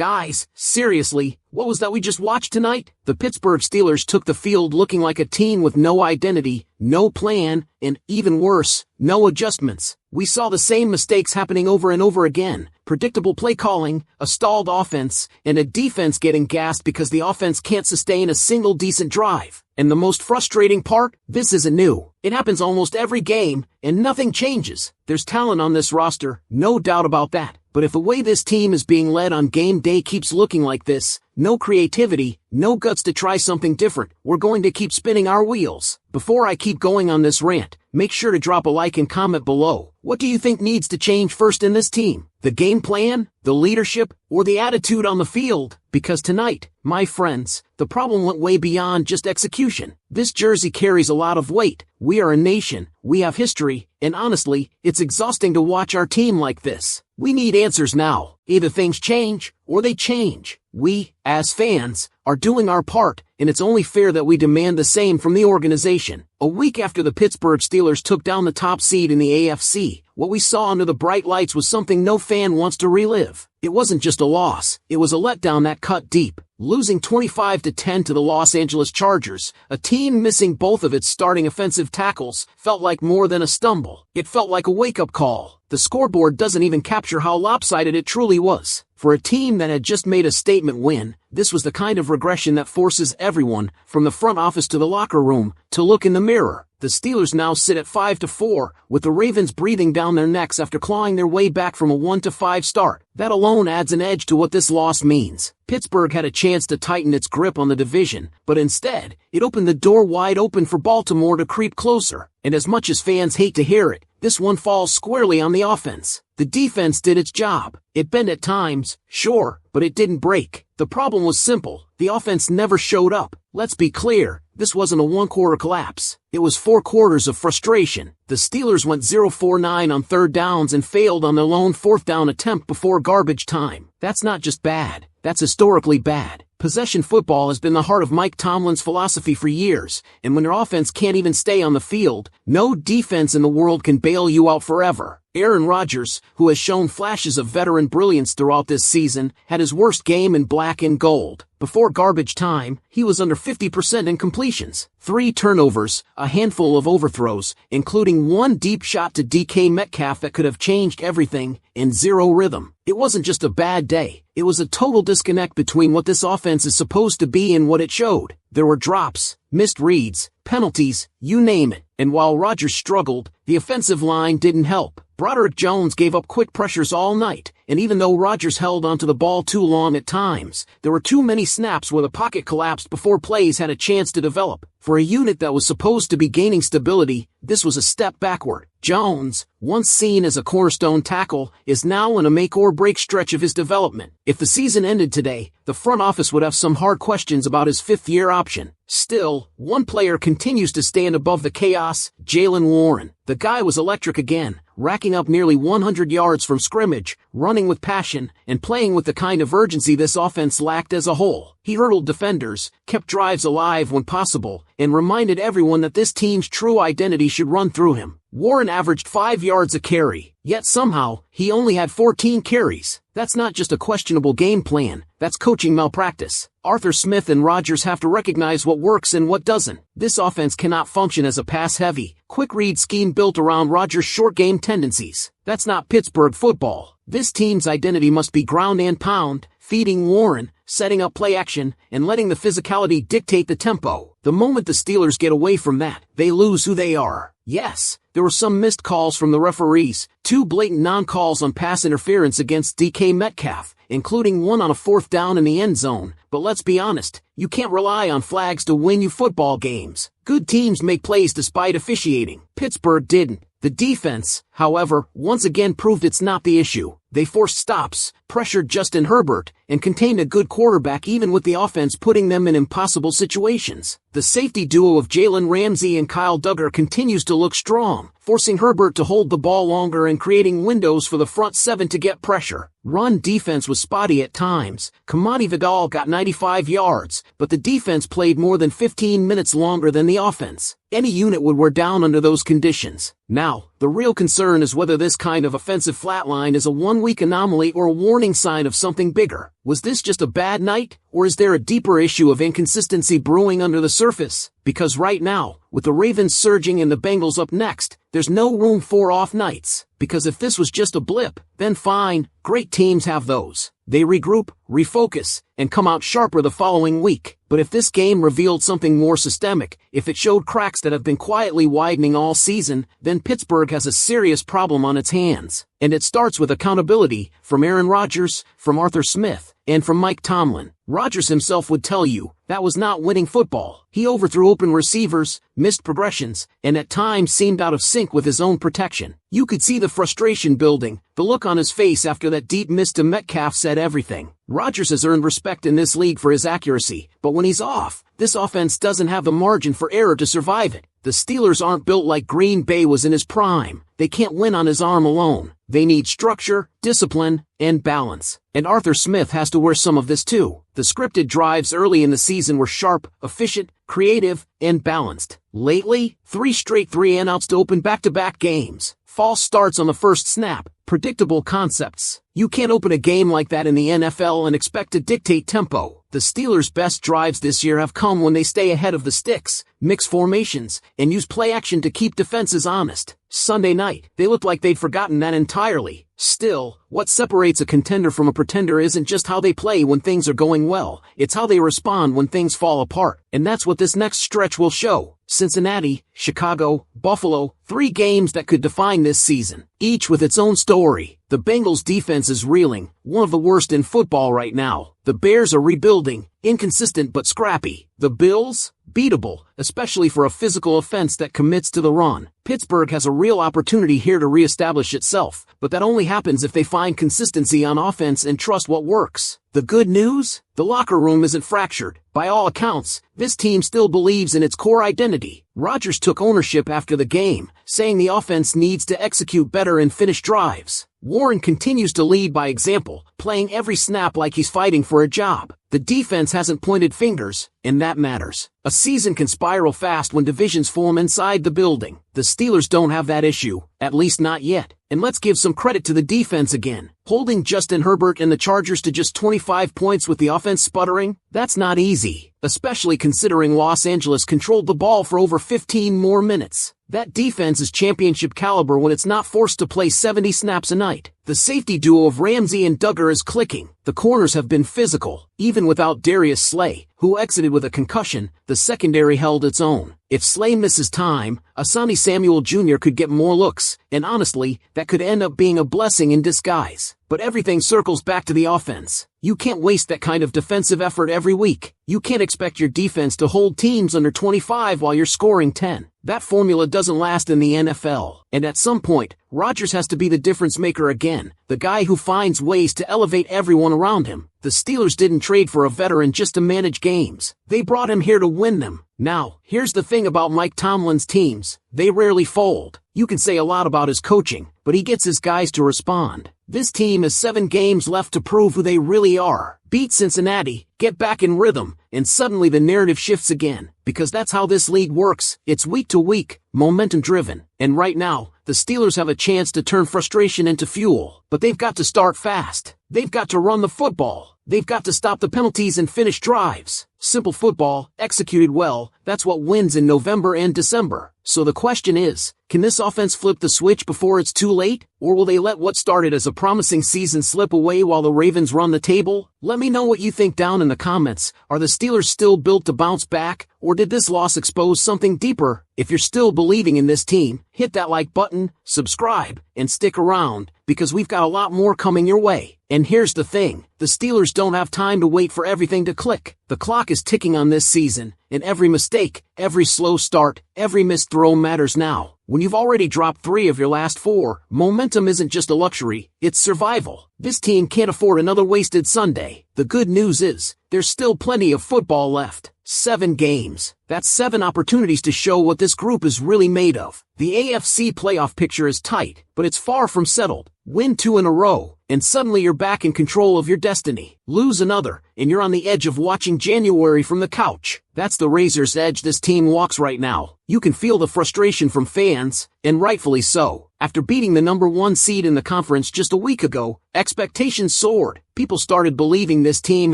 Guys, seriously, what was that we just watched tonight? The Pittsburgh Steelers took the field looking like a team with no identity, no plan, and, even worse, no adjustments. We saw the same mistakes happening over and over again. Predictable play calling, a stalled offense, and a defense getting gassed because the offense can't sustain a single decent drive. And the most frustrating part? This isn't new. It happens almost every game, and nothing changes. There's talent on this roster, no doubt about that. But if the way this team is being led on game day keeps looking like this, no creativity, no guts to try something different, we're going to keep spinning our wheels. Before I keep going on this rant, make sure to drop a like and comment below. What do you think needs to change first in this team? The game plan, the leadership, or the attitude on the field? Because tonight, my friends, the problem went way beyond just execution. This jersey carries a lot of weight. We are a nation, we have history, and honestly, it's exhausting to watch our team like this. We need answers now. Either things change, or they change. We, as fans, are doing our part, and it's only fair that we demand the same from the organization. A week after the Pittsburgh Steelers took down the top seed in the AFC, what we saw under the bright lights was something no fan wants to relive. It wasn't just a loss, it was a letdown that cut deep. Losing 25-10 to the Los Angeles Chargers, a team missing both of its starting offensive tackles, felt like more than a stumble. It felt like a wake-up call. The scoreboard doesn't even capture how lopsided it truly was. For a team that had just made a statement win, this was the kind of regression that forces everyone, from the front office to the locker room, to look in the mirror. The Steelers now sit at 5-4, with the Ravens breathing down their necks after clawing their way back from a 1-5 start. That alone adds an edge to what this loss means. Pittsburgh had a chance to tighten its grip on the division, but instead, it opened the door wide open for Baltimore to creep closer. And as much as fans hate to hear it, this one falls squarely on the offense. The defense did its job. It bent at times, sure, but it didn't break. The problem was simple. The offense never showed up. Let's be clear, this wasn't a one-quarter collapse. It was 4 quarters of frustration. The Steelers went 0-for-9 on third downs and failed on their lone fourth down attempt before garbage time. That's not just bad, that's historically bad. Possession football has been the heart of Mike Tomlin's philosophy for years, and when your offense can't even stay on the field, no defense in the world can bail you out forever. Aaron Rodgers, who has shown flashes of veteran brilliance throughout this season, had his worst game in black and gold. Before garbage time, he was under 50% in completions, 3 turnovers, a handful of overthrows, including one deep shot to DK Metcalf that could have changed everything, and 0 rhythm. It wasn't just a bad day. It was a total disconnect between what this offense is supposed to be and what it showed. There were drops, missed reads, penalties, you name it. And while Rodgers struggled, the offensive line didn't help. Broderick Jones gave up quick pressures all night, and even though Rodgers held onto the ball too long at times, there were too many snaps where the pocket collapsed before plays had a chance to develop. For a unit that was supposed to be gaining stability, this was a step backward. Jones, once seen as a cornerstone tackle, is now in a make-or-break stretch of his development. If the season ended today, the front office would have some hard questions about his fifth-year option. Still, one player continues to stand above the chaos: Jaylen Warren. The guy was electric again, racking up nearly 100 yards from scrimmage, running with passion, and playing with the kind of urgency this offense lacked as a whole. He hurdled defenders, kept drives alive when possible, and reminded everyone that this team's true identity should run through him. Warren averaged 5 yards a carry, yet somehow, he only had 14 carries. That's not just a questionable game plan, that's coaching malpractice. Arthur Smith and Rodgers have to recognize what works and what doesn't. This offense cannot function as a pass-heavy, quick-read scheme built around Rodgers' short-game tendencies. That's not Pittsburgh football. This team's identity must be ground and pound, feeding Warren, setting up play action, and letting the physicality dictate the tempo. The moment the Steelers get away from that, they lose who they are. Yes, there were some missed calls from the referees, 2 blatant non-calls on pass interference against DK Metcalf, including one on a 4th down in the end zone. But let's be honest, you can't rely on flags to win you football games. Good teams make plays despite officiating. Pittsburgh didn't. The defense, however, once again proved it's not the issue. They forced stops, pressured Justin Herbert, and contained a good quarterback even with the offense putting them in impossible situations. The safety duo of Jalen Ramsey and Kyle Duggar continues to look strong, forcing Herbert to hold the ball longer and creating windows for the front 7 to get pressure. Run defense was spotty at times. Kamani Vidal got 95 yards, but the defense played more than 15 minutes longer than the offense. Any unit would wear down under those conditions. Now, The real concern is whether this kind of offensive flatline is a one-week anomaly or a warning sign of something bigger. Was this just a bad night, or is there a deeper issue of inconsistency brewing under the surface? Because right now, with the Ravens surging and the Bengals up next, there's no room for off nights. Because if this was just a blip, then fine, great teams have those. They regroup, refocus, and come out sharper the following week. But if this game revealed something more systemic, if it showed cracks that have been quietly widening all season, then Pittsburgh has a serious problem on its hands. And it starts with accountability, from Aaron Rodgers, from Arthur Smith, and from Mike Tomlin. Rodgers himself would tell you, that was not winning football. He overthrew open receivers, missed progressions, and at times seemed out of sync with his own protection. You could see the frustration building, the look on his face after that deep miss to Metcalf said everything. Rodgers has earned respect in this league for his accuracy, but when he's off, this offense doesn't have the margin for error to survive it. The Steelers aren't built like Green Bay was in his prime. They can't win on his arm alone. They need structure, discipline, and balance. And Arthur Smith has to wear some of this too. The scripted drives early in the season were sharp, efficient, creative, and balanced. Lately, 3 straight 3-and-outs to open back-to-back games. False starts on the first snap. Predictable concepts. You can't open a game like that in the NFL and expect to dictate tempo. The Steelers' best drives this year have come when they stay ahead of the sticks, mix formations, and use play action to keep defenses honest. Sunday night, they looked like they'd forgotten that entirely. Still, what separates a contender from a pretender isn't just how they play when things are going well, it's how they respond when things fall apart. And that's what this next stretch will show. Cincinnati, Chicago, Buffalo, 3 games that could define this season, each with its own story. The Bengals' defense is reeling, one of the worst in football right now. The Bears are rebuilding, inconsistent but scrappy. The Bills? Beatable, especially for a physical offense that commits to the run. Pittsburgh has a real opportunity here to reestablish itself, but that only happens if they find consistency on offense and trust what works. The good news? The locker room isn't fractured. By all accounts, this team still believes in its core identity. Rodgers took ownership after the game, saying the offense needs to execute better and finish drives. Warren continues to lead by example, playing every snap like he's fighting for a job. The defense hasn't pointed fingers, and that matters. A season can spiral fast when divisions form inside the building. The Steelers don't have that issue, at least not yet. And let's give some credit to the defense again. Holding Justin Herbert and the Chargers to just 25 points with the offense sputtering? That's not easy, especially considering Los Angeles controlled the ball for over 15 more minutes. That defense is championship caliber when it's not forced to play 70 snaps a night. The safety duo of Ramsey and Duggar is clicking. The corners have been physical. Even without Darius Slay, who exited with a concussion, the secondary held its own. If Slay misses time, Asante Samuel Jr. could get more looks, and honestly, that could end up being a blessing in disguise. But everything circles back to the offense. You can't waste that kind of defensive effort every week. You can't expect your defense to hold teams under 25 while you're scoring 10. That formula doesn't last in the NFL. And at some point, Rodgers has to be the difference maker again, the guy who finds ways to elevate everyone around him. The Steelers didn't trade for a veteran just to manage games. They brought him here to win them. Now, here's the thing about Mike Tomlin's teams. They rarely fold. You can say a lot about his coaching, but he gets his guys to respond. This team has 7 games left to prove who they really are. Beat Cincinnati, get back in rhythm, and suddenly the narrative shifts again. Because that's how this league works. It's week to week, momentum driven. And right now, the Steelers have a chance to turn frustration into fuel. But they've got to start fast. They've got to run the football. They've got to stop the penalties and finish drives. Simple football, executed well, that's what wins in November and December. So the question is, can this offense flip the switch before it's too late? Or will they let what started as a promising season slip away while the Ravens run the table? Let me know what you think down in the comments. Are the Steelers still built to bounce back? Or did this loss expose something deeper? If you're still believing in this team, hit that like button, subscribe, and stick around, because we've got a lot more coming your way. And here's the thing, the Steelers don't have time to wait for everything to click. The clock is ticking on this season, and every mistake, every slow start, every missed throw matters now. When you've already dropped 3 of your last 4, momentum isn't just a luxury, it's survival. This team can't afford another wasted Sunday. The good news is, there's still plenty of football left. 7 games. That's 7 opportunities to show what this group is really made of. The AFC playoff picture is tight, but it's far from settled. Win 2 in a row, and suddenly you're back in control of your destiny. Lose another, and you're on the edge of watching January from the couch. That's the razor's edge this team walks right now. You can feel the frustration from fans, and rightfully so. After beating the #1 seed in the conference just a week ago, expectations soared. People started believing this team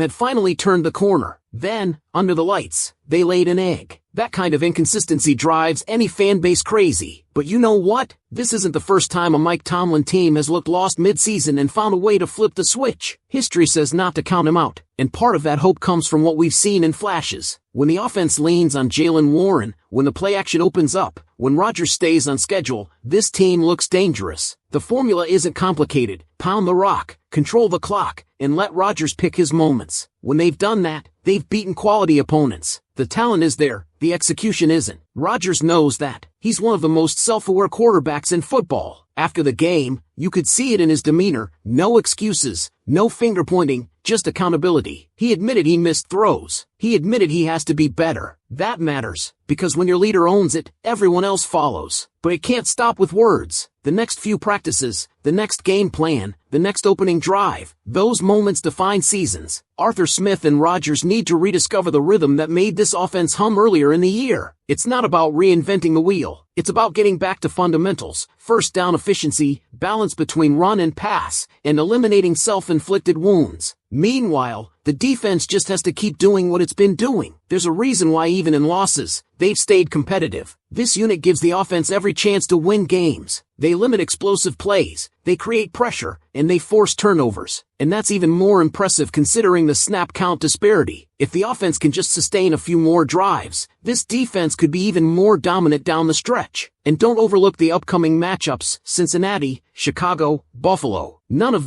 had finally turned the corner. Then, under the lights, they laid an egg. That kind of inconsistency drives any fan base crazy. But you know what? This isn't the first time a Mike Tomlin team has looked lost mid-season and found a way to flip the switch. History says not to count him out, and part of that hope comes from what we've seen in flashes. When the offense leans on Jaylen Warren, when the play action opens up, when Rodgers stays on schedule, this team looks dangerous. The formula isn't complicated. Pound the rock, control the clock, and let Rodgers pick his moments. When they've done that, they've beaten quality opponents. The talent is there, the execution isn't. Rodgers knows that. He's one of the most self-aware quarterbacks in football. After the game, you could see it in his demeanor. No excuses, no finger-pointing, just accountability. He admitted he missed throws. He admitted he has to be better. That matters, because when your leader owns it, everyone else follows. But it can't stop with words. The next few practices, the next game plan, the next opening drive, those moments define seasons. Arthur Smith and Rodgers need to rediscover the rhythm that made this offense hum earlier in the year. It's not about reinventing the wheel. It's about getting back to fundamentals, first down efficiency, balance between run and pass, and eliminating self-inflicted wounds. Meanwhile, the defense just has to keep doing what it's been doing. There's a reason why even in losses, they've stayed competitive. This unit gives the offense every chance to win games. They limit explosive plays, they create pressure, and they force turnovers. And that's even more impressive considering the snap count disparity. If the offense can just sustain a few more drives, this defense could be even more dominant down the stretch. And don't overlook the upcoming matchups: Cincinnati, Chicago, Buffalo. None of them